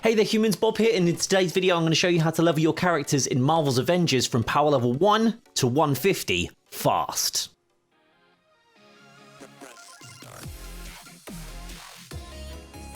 Hey there humans, Bob here, and in today's video I'm going to show you how to level your characters in Marvel's Avengers from power level 1 to 150 fast.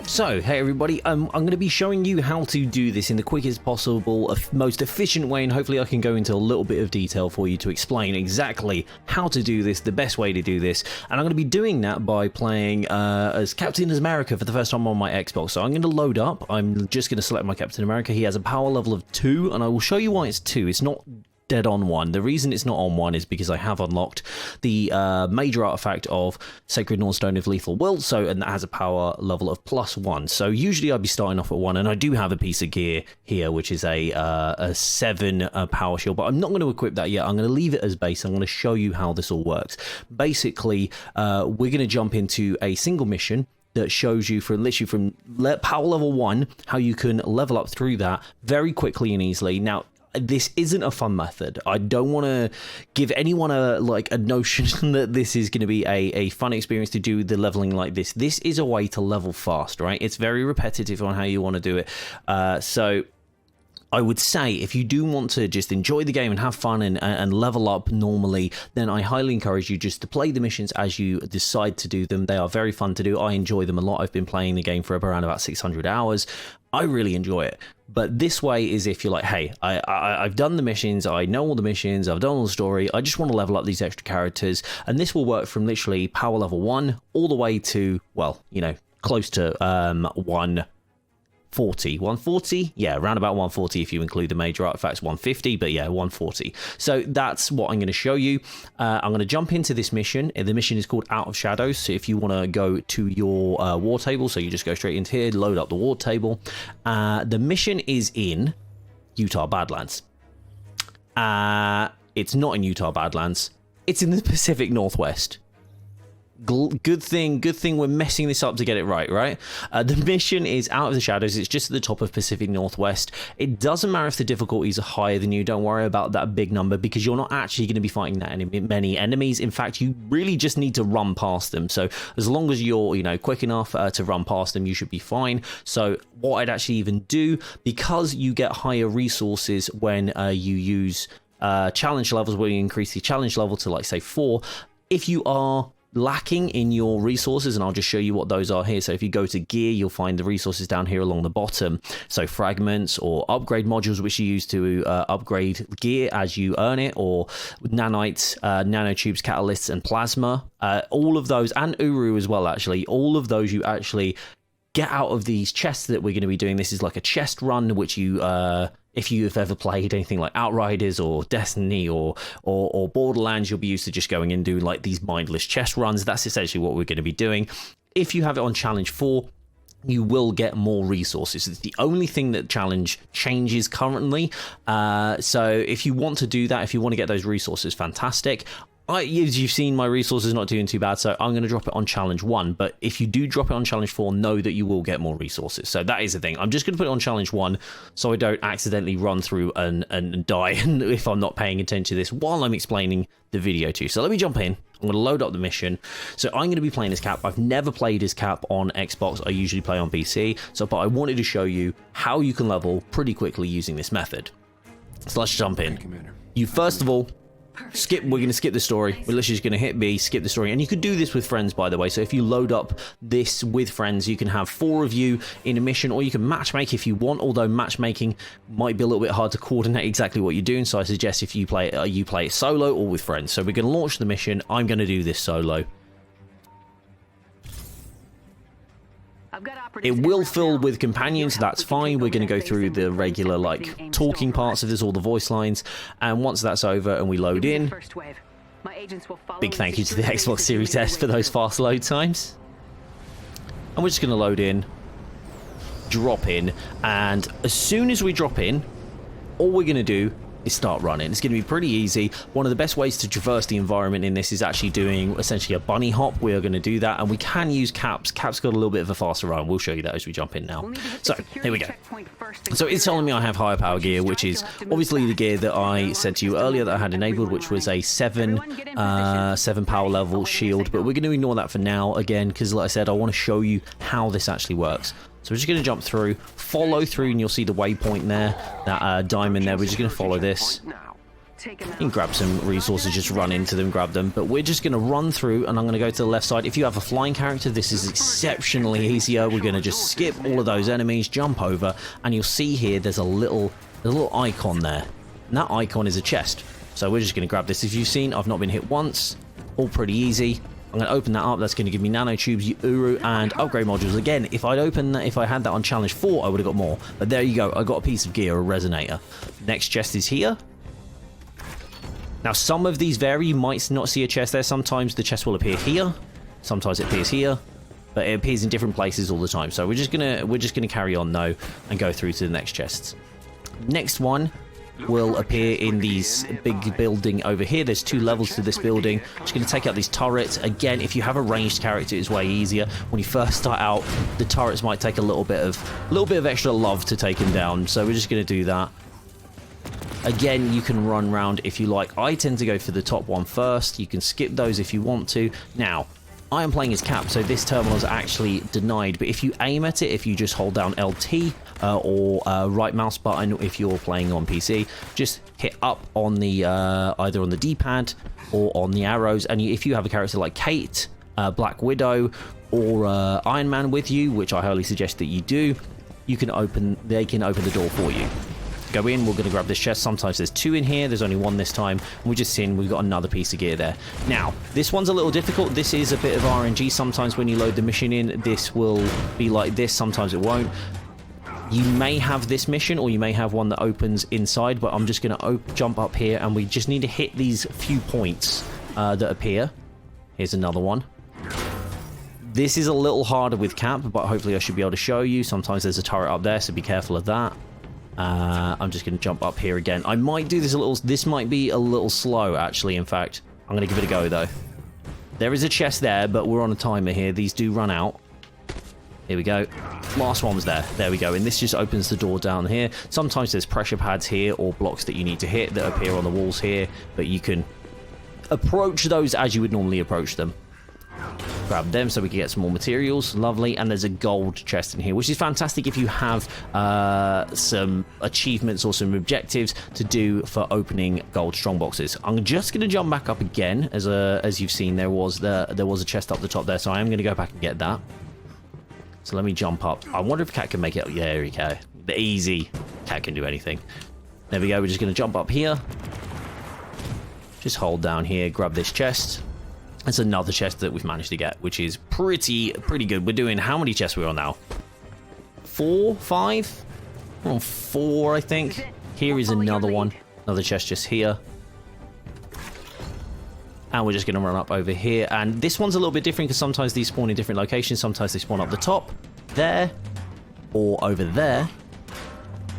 So, hey everybody, I'm going to be showing you how to do this in the quickest possible, most efficient way, and hopefully I can go into a little bit of detail for you to explain exactly how to do this, the best way to do this, and I'm going to be doing that by playing as Captain America for the first time on my Xbox. So I'm going to load up, I'm just going to select my Captain America. He has a power level of 2, and I will show you why it's 2. It's not dead on 1. The reason it's not on 1 is because I have unlocked the major artifact of Sacred Nornstone of Lethal Will, and that has a power level of +1. So usually I'd be starting off at 1, and I do have a piece of gear here which is a 7 power shield, but I'm not going to equip that yet. I'm going to leave it as base. I'm going to show you how this all works. Basically, we're going to jump into a single mission that shows you from power level 1 how you can level up through that very quickly and easily. Now, this isn't a fun method. I don't want to give anyone a notion that this is going to be a fun experience to do the leveling like this. This is a way to level fast, right? It's very repetitive on how you want to do it. So I would say if you do want to just enjoy the game and have fun and level up normally, then I highly encourage you just to play the missions as you decide to do them. They are very fun to do. I enjoy them a lot. I've been playing the game for around about 600 hours. I really enjoy it. But this way is if you're like, hey, I've done the missions, I know all the missions, I've done all the story, I just want to level up these extra characters. And this will work from literally power level 1 all the way to, well, you know, close to 140, yeah, around about 140 if you include the major artifacts, 150, but yeah, 140. So that's what I'm going to show you. I'm going to jump into this mission. The mission is called Out of Shadows. So if you want to go to your war table, so you just go straight into here, load up the war table. The mission is in Utah Badlands. It's not in Utah Badlands. It's in the Pacific Northwest. Good thing we're messing this up to get it right? The mission is Out of the Shadows. It's just at the top of Pacific Northwest. It doesn't matter if the difficulties are higher than you. Don't worry about that big number because you're not actually going to be fighting that many enemies. In fact, you really just need to run past them. So as long as you're, you know, quick enough to run past them, you should be fine. So what I'd actually even do, because you get higher resources when you use challenge levels, where you increase the challenge level to, like, say 4, if you are lacking in your resources, and I'll just show you what those are here. So if you go to gear, you'll find the resources down here along the bottom. So fragments or upgrade modules, which you use to upgrade gear as you earn it, or nanites, nanotubes, catalysts, and plasma. All of those, and Uru as well, actually. All of those you actually get out of these chests that we're going to be doing. This is like a chest run, which you if you've ever played anything like Outriders or Destiny or Borderlands, you'll be used to just going and doing like these mindless chest runs. That's essentially what we're going to be doing. If you have it on Challenge 4, you will get more resources. It's the only thing that challenge changes currently. So if you want to do that, if you want to get those resources, fantastic. As you've seen, my resources not doing too bad, so I'm going to drop it on Challenge 1. But if you do drop it on Challenge 4, know that you will get more resources. So that is the thing. I'm just going to put it on Challenge 1 so I don't accidentally run through and die if I'm not paying attention to this while I'm explaining the video to you. So let me jump in. I'm going to load up the mission. So I'm going to be playing as Cap. I've never played as Cap on Xbox. I usually play on PC. But I wanted to show you how you can level pretty quickly using this method. So let's jump in. You first of all, we're going to skip the story. We're literally just going to hit B, skip the story. And you could do this with friends, by the way. So if you load up this with friends, you can have 4 of you in a mission, or you can matchmake if you want, although matchmaking might be a little bit hard to coordinate exactly what you're doing. So I suggest if you play it solo or with friends. So we're going to launch the mission. I'm going to do this solo. It will fill with companions, that's fine. We're going to go through the regular, like, talking parts of this, all the voice lines, and once that's over and we load in, big thank you to the Xbox Series S for those fast load times. And we're just going to load in, drop in, and as soon as we drop in, all we're going to do is start running. It's going to be pretty easy. One of the best ways to traverse the environment in this is actually doing essentially a bunny hop. We are going to do that, and we can use Caps. Caps got a little bit of a faster run. We'll show you that as we jump in now. So here we go. So it's telling me I have higher power gear, which is obviously the gear that I said to you earlier that I had enabled, which was a 7 power level shield, but we're going to ignore that for now, again, because like I said, I want to show you how this actually works. So we're just going to jump through, follow through, and you'll see the waypoint there, that diamond there. We're just going to follow this. You can grab some resources, just run into them, grab them. But we're just going to run through, and I'm going to go to the left side. If you have a flying character, this is exceptionally easier. We're going to just skip all of those enemies, jump over, and you'll see here there's a little icon there. And that icon is a chest. So we're just going to grab this. As you've seen, I've not been hit once. All pretty easy. I'm going to open that up. That's going to give me nanotubes, Uru, and upgrade modules. Again, if I'd opened that, if I had that on challenge 4, I would have got more. But there you go. I got a piece of gear, a resonator. Next chest is here. Now, some of these vary. You might not see a chest there. Sometimes the chest will appear here. Sometimes it appears here. But it appears in different places all the time. So we're just gonna carry on though and go through to the next chests. Next one will appear in these big building over here. There's 2 levels to this building. Just going to take out these turrets. Again, if you have a ranged character, it's way easier. When you first start out, the turrets might take a little bit of extra love to take them down. So we're just going to do that. Again, you can run around if you like. I tend to go for the top one first. You can skip those if you want to. Now, I am playing as Cap, so this terminal is actually denied. But if you aim at it, if you just hold down LT or right mouse button, if you're playing on PC, just hit up on the either on the D-pad or on the arrows. And if you have a character like Kate, Black Widow, or Iron Man with you, which I highly suggest that you do, they can open the door for you. Go in, we're going to grab this chest. Sometimes there's 2 in here, there's only 1 this time. We're just seeing we've got another piece of gear there. Now, this one's a little difficult. This is a bit of RNG. Sometimes when you load the mission in, this will be like this, sometimes it won't. You may have this mission, or you may have one that opens inside, but I'm just going to jump up here, and we just need to hit these few points that appear. Here's another one. This is a little harder with Cap, but hopefully I should be able to show you. Sometimes there's a turret up there, so be careful of that. I'm just going to jump up here again. I might do this a little... This might be a little slow, actually, in fact. I'm going to give it a go, though. There is a chest there, but we're on a timer here. These do run out. Here we go. Last one was there. There we go. And this just opens the door down here. Sometimes there's pressure pads here or blocks that you need to hit that appear on the walls here, but you can approach those as you would normally approach them. Grab them so we can get some more materials. Lovely. And there's a gold chest in here, which is fantastic if you have some achievements or some objectives to do for opening gold strongboxes. I'm just going to jump back up again. As you've seen, there was a chest up the top there, so I am going to go back and get that. So let me jump up. I wonder if Cat can make it. Yeah, there we go. The easy. Cat can do anything. There we go. We're just going to jump up here. Just hold down here, grab this chest. That's another chest that we've managed to get, which is pretty good. We're doing, how many chests we're on now? 4, 5? We're on 4, I think. Here is another one. Another chest just here. And we're just going to run up over here. And this one's a little bit different because sometimes these spawn in different locations. Sometimes they spawn up the top, there, or over there.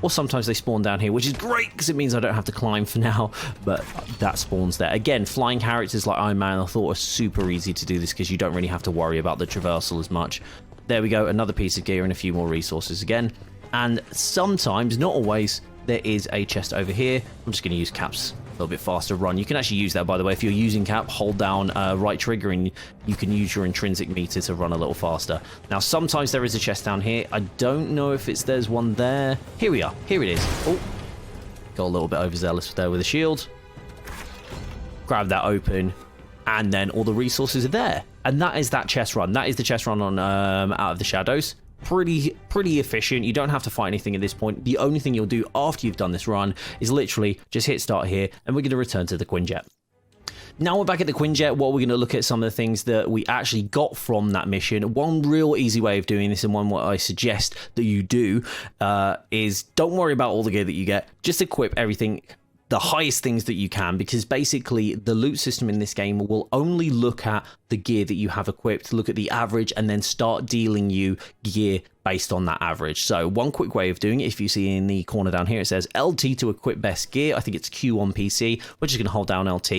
Or sometimes they spawn down here, which is great because it means I don't have to climb for now, but that spawns there. Again, flying characters like Iron Man I thought were super easy to do this because you don't really have to worry about the traversal as much. There we go, another piece of gear and a few more resources again. And sometimes, not always, there is a chest over here. I'm just going to use Cap's a little bit faster run. You can actually use that, by the way. If you're using Cap, hold down right trigger and you can use your intrinsic meter to run a little faster. Now, sometimes there is a chest down here. I don't know if there's one there. Here we are. Here it is. Oh, got a little bit overzealous there with the shield. Grab that open, and then all the resources are there. And that is that chest run. That is the chest run on Out of the Shadows. Pretty efficient. You don't have to fight anything at this point. The only thing you'll do after you've done this run is literally just hit start here, and we're going to return to the Quinjet. Now we're back at the Quinjet. What we're going to look at some of the things that we actually got from that mission. One real easy way of doing this, and one what I suggest that you do, is don't worry about all the gear that you get. Just equip everything, the highest things that you can, because basically the loot system in this game will only look at the gear that you have equipped, look at the average, and then start dealing you gear based on that average. So one quick way of doing it, if you see in the corner down here, it says LT to equip best gear. I think it's Q on PC. We're just going to hold down LT,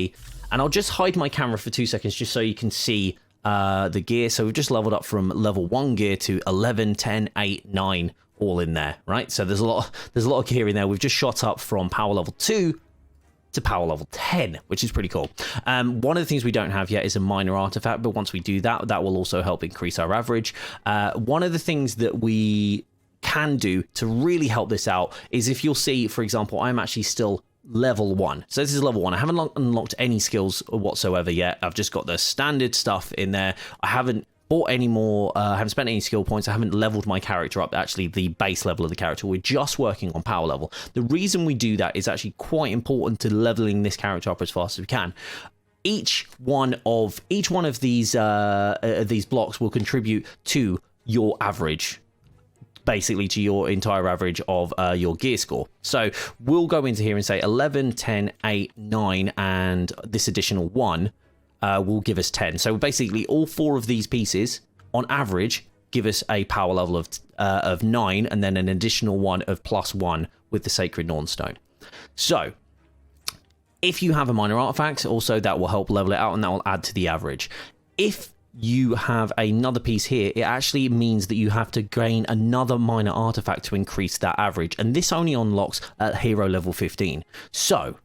and I'll just hide my camera for 2 seconds just so you can see the gear. So we've just leveled up from level 1 gear to 11, 10, 8, 9, all in there, right? So there's a lot of gear in there. We've just shot up from power level 2 to power level 10, which is pretty cool. One of the things we don't have yet is a minor artifact, but once we do that, that will also help increase our average. One of the things that we can do to really help this out is, if you'll see, for example, I'm actually still level 1. So this is level 1. I haven't unlocked any skills whatsoever yet. I've just got the standard stuff in there. I haven't bought any more, I haven't spent any skill points. I haven't leveled my character up, actually the base level of the character. We're just working on power level. The reason we do that is actually quite important to leveling this character up as fast as we can. Each one of these blocks will contribute to your average, basically to your entire average of your gear score. So we'll go into here and say 11, 10, 8, 9, and this additional 1 will give us 10. So basically all 4 of these pieces on average give us a power level of 9, and then an additional 1 of +1 with the Sacred Nornstone. So if you have a minor artifact, also that will help level it out, and that will add to the average. If you have another piece here, it actually means that you have to gain another minor artifact to increase that average, and this only unlocks at hero level 15. So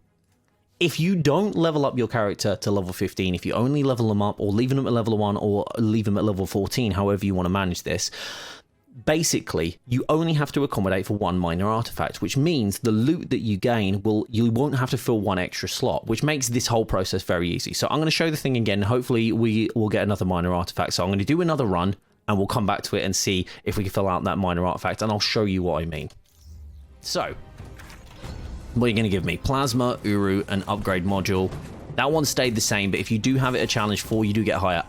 if you don't level up your character to level 15, if you only level them up, or leave them at level 1, or leave them at level 14, however you want to manage this, basically you only have to accommodate for 1 minor artifact, which means the loot that you gain you won't have to fill 1 extra slot, which makes this whole process very easy. So I'm going to show the thing again. Hopefully we will get another minor artifact. So I'm going to do another run, and we'll come back to it and see if we can fill out that minor artifact, and I'll show you what I mean. So what are you going to give me? Plasma, Uru, and upgrade module. That one stayed the same, but if you do have it a challenge 4, you do get higher.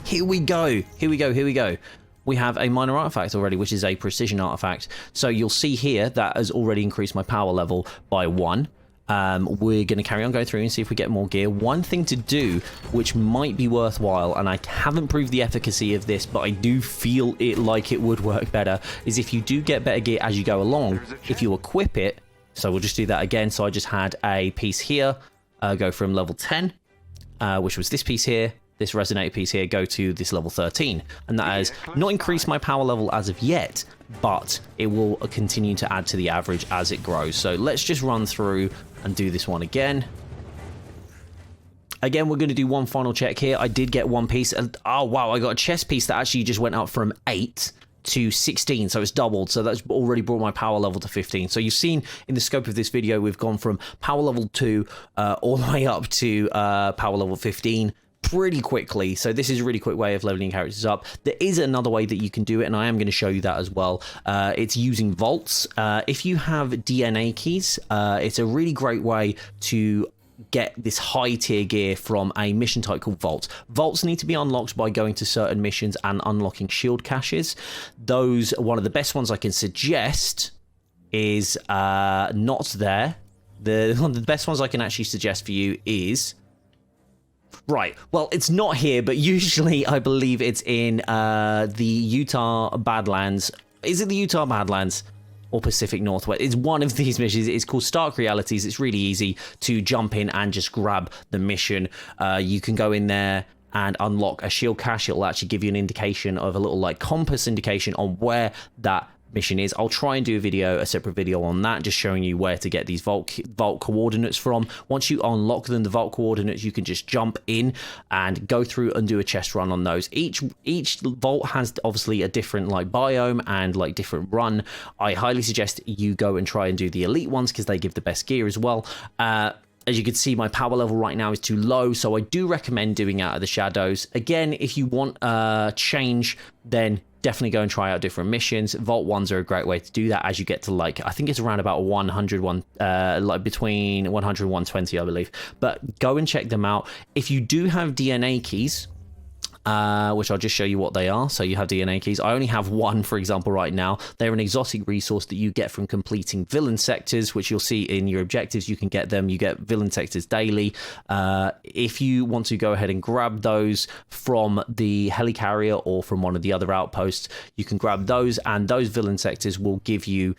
Here we go. We have a minor artifact already, which is a precision artifact. So you'll see here that has already increased my power level by 1. We're going to carry on going through and see if we get more gear. One thing to do, which might be worthwhile, and I haven't proved the efficacy of this, but I do feel it like it would work better, is if you do get better gear as you go along, if you equip it. So we'll just do that again. So I just had a piece here go from level 10, which was this piece here. This resonator piece here go to this level 13, and that has not increased my power level as of yet, but it will continue to add to the average as it grows. So let's just run through and do this one again. Again, we're going to do one final check here. I did get one piece, and oh wow, I got a chest piece that actually just went up from 8 to 16, so it's doubled. So that's already brought my power level to 15. So you've seen in the scope of this video, we've gone from power level 2 all the way up to power level 15 pretty quickly. So this is a really quick way of leveling characters up. There is another way that you can do it, and I am going to show you that as well. It's using vaults. If you have DNA keys, it's a really great way to get this high tier gear from a mission type called vaults. Vaults need to be unlocked by going to certain missions and unlocking shield caches. Those, one of the best ones I can suggest is not there. One of the best ones I can actually suggest for you is, right, well, it's not here, but usually I believe it's in the Utah Badlands. Is it the Utah Badlands or Pacific Northwest? It's one of these missions. It's called Stark Realities. It's really easy to jump in and just grab the mission. You can go in there and unlock a shield cache. It'll actually give you an indication of a little like compass indication on where that mission is. I'll try and do a separate video on that, just showing you where to get these vault coordinates from. Once you unlock them, the vault coordinates, you can just jump in and go through and do a chest run on those. Each vault has obviously a different like biome and like different run. I highly suggest you go and try and do the elite ones because they give the best gear as well. As you can see, my power level right now is too low, so I do recommend doing Out of the Shadows. Again, if you want change, then definitely go and try out different missions. Vault ones are a great way to do that as you get to like, I think it's around about 101, like between 100 and 120, I believe. But go and check them out. If you do have DNA keys, which I'll just show you what they are. So you have DNA keys. I only have one, for example, right now. They're an exotic resource that you get from completing villain sectors, which you'll see in your objectives. You can get them. You get villain sectors daily. If you want to go ahead and grab those from the helicarrier or from one of the other outposts, you can grab those, and those villain sectors will give you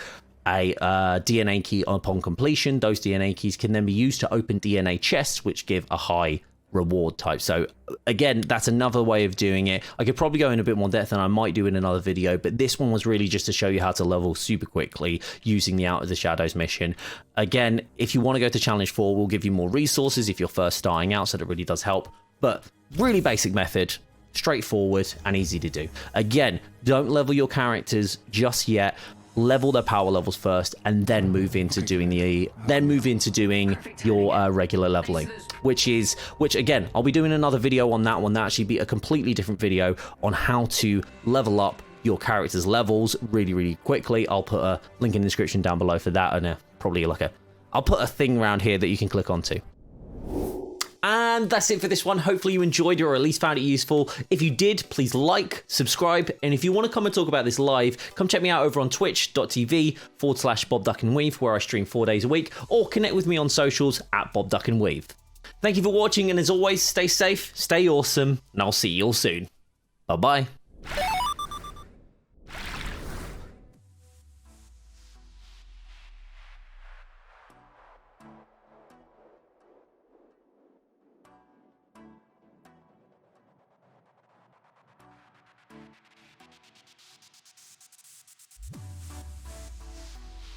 a DNA key upon completion. Those DNA keys can then be used to open DNA chests, which give a high reward type. So again, that's another way of doing it. I could probably go in a bit more depth, and I might do in another video, but this one was really just to show you how to level super quickly using the Out of the Shadows mission. Again, if you want to go to challenge 4, we'll give you more resources if you're first starting out, so that really does help. But really basic method, straightforward and easy to do. Again, don't level your characters just yet. Level their power levels first, and then move into doing your regular leveling, which again, I'll be doing another video on that one. That actually be a completely different video on how to level up your character's levels really quickly. I'll put a link in the description down below for that, and I'll put a thing around here that you can click onto. And that's it for this one. Hopefully you enjoyed it, or at least found it useful. If you did, please like, subscribe, and if you want to come and talk about this live, come check me out over on twitch.tv/BobDuckNWeave, where I stream 4 days a week, or connect with me on socials at BobDuckNWeave. Thank you for watching, and as always, stay safe, stay awesome, and I'll see you all soon. Bye-bye.